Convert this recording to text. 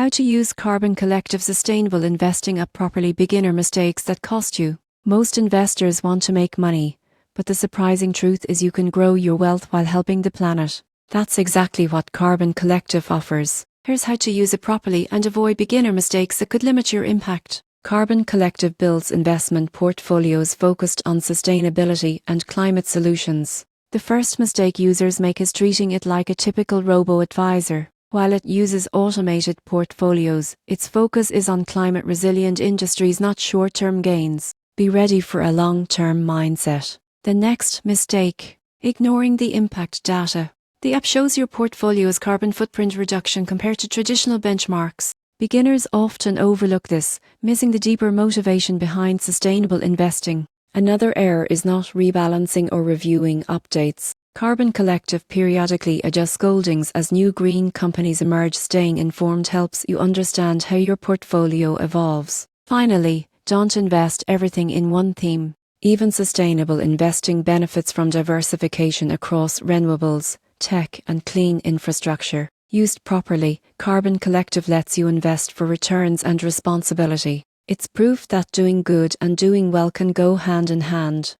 How to use Carbon Collective Sustainable Investing app properly. Beginner mistakes that cost you. Most investors want to make money, but the surprising truth is you can grow your wealth while helping the planet. That's exactly what Carbon Collective offers. Here's how to use it properly and avoid beginner mistakes that could limit your impact. Carbon Collective builds investment portfolios focused on sustainability and climate solutions. The first mistake users make is treating it like a typical robo-advisor. While it uses automated portfolios, its focus is on climate-resilient industries, not short-term gains. Be ready for a long-term mindset. The next mistake: ignoring the impact data. The app shows your portfolio's carbon footprint reduction compared to traditional benchmarks. Beginners often overlook this, missing the deeper motivation behind sustainable investing. Another error is not rebalancing or reviewing updates. Carbon Collective periodically adjusts holdings as new green companies emerge. Staying informed helps you understand how your portfolio evolves. Finally, don't invest everything in one theme. Even sustainable investing benefits from diversification across renewables, tech, and clean infrastructure. Used properly, Carbon Collective lets you invest for returns and responsibility. It's proof that doing good and doing well can go hand in hand.